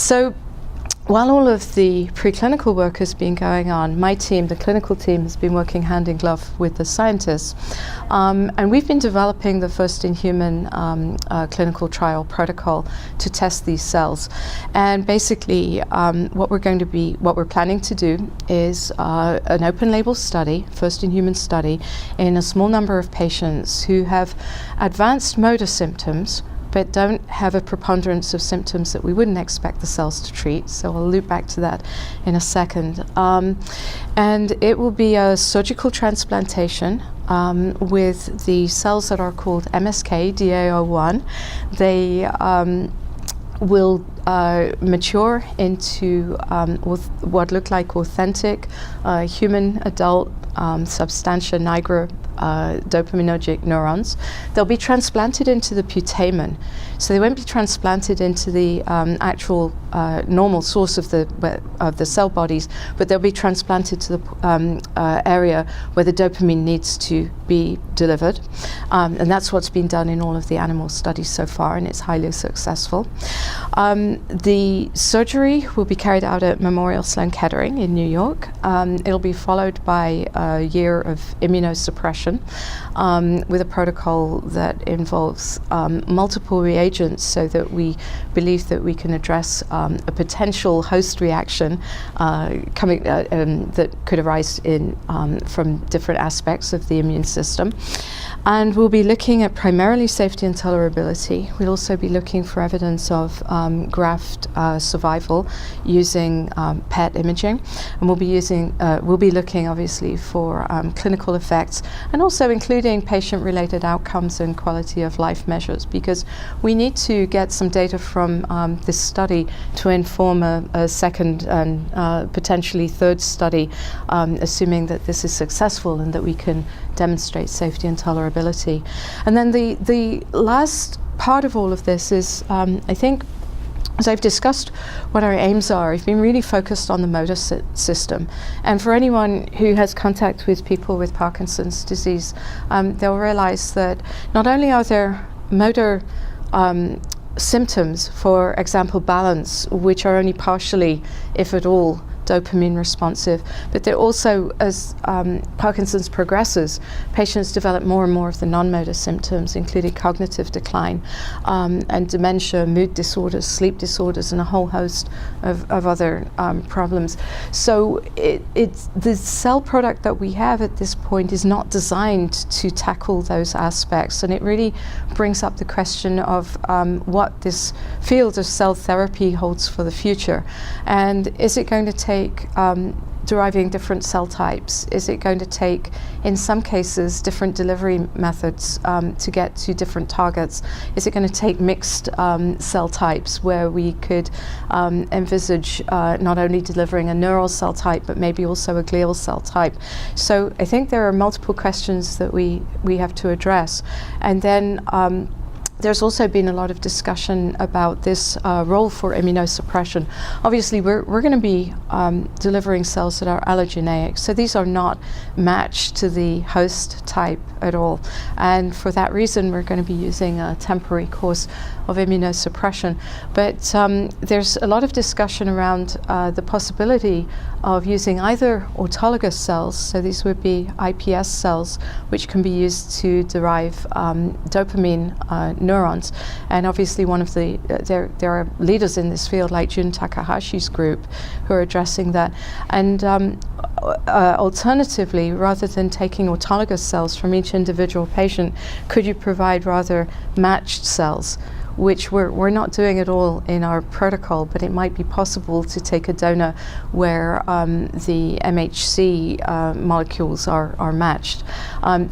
So while all of the preclinical work has been going on, my team, the clinical team, has been working hand in glove with the scientists. And we've been developing the first in human clinical trial protocol to test these cells. And basically, what we're planning to do is an open label study, first in human study, in a small number of patients who have advanced motor symptoms but don't have a preponderance of symptoms that we wouldn't expect the cells to treat. So I'll loop back to that in a second. And it will be a surgical transplantation with the cells that are called MSK-DA01. They will mature into what look like authentic human adult substantia nigra dopaminergic neurons. They'll be transplanted into the putamen. So they won't be transplanted into the actual normal source of the cell bodies, but they'll be transplanted to the area where the dopamine needs to be delivered. And that's what's been done in all of the animal studies so far, and it's highly successful. The surgery will be carried out at Memorial Sloan Kettering in New York. It'll be followed by a year of immunosuppression with a protocol that involves multiple reagents, so that we believe that we can address a potential host reaction that could arise from different aspects of the immune system. And we'll be looking at primarily safety and tolerability. We'll also be looking for evidence of graft survival using PET imaging, and we'll be looking obviously for clinical effects, and also including patient-related outcomes and quality of life measures, because we need to get some data from this study to inform a second and potentially third study, assuming that this is successful and that we can demonstrate safety and tolerability. And then the last part of all of this is, I think, as I've discussed what our aims are, I've been really focused on the motor system. And for anyone who has contact with people with Parkinson's disease, they'll realize that not only are there motor symptoms, for example, balance, which are only partially, if at all, dopamine responsive, but they're also, as Parkinson's progresses, patients develop more and more of the non-motor symptoms, including cognitive decline and dementia, mood disorders, sleep disorders, and a whole host of other problems. So it's the cell product that we have at this point is not designed to tackle those aspects, and it really brings up the question of what this field of cell therapy holds for the future. And is it going to take deriving different cell types? Is it going to take, in some cases, different delivery methods to get to different targets? Is it going to take mixed cell types, where we could envisage not only delivering a neural cell type, but maybe also a glial cell type? So I think there are multiple questions that we have to address. And then there's also been a lot of discussion about this role for immunosuppression. Obviously, we're going to be delivering cells that are allogeneic, so these are not matched to the host type at all. And for that reason, we're going to be using a temporary course of immunosuppression. But there's a lot of discussion around the possibility of using either autologous cells, so these would be iPS cells, which can be used to derive dopamine neurons. And obviously one of the, there are leaders in this field like Jun Takahashi's group who are addressing that. And alternatively, rather than taking autologous cells from each individual patient, could you provide rather matched cells, which we're not doing at all in our protocol, but it might be possible to take a donor where the MHC molecules are matched.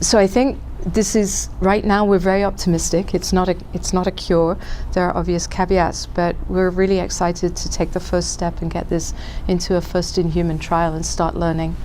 So I think this is, right now we're very optimistic. It's not a cure. There are obvious caveats, but we're really excited to take the first step and get this into a first in human trial and start learning.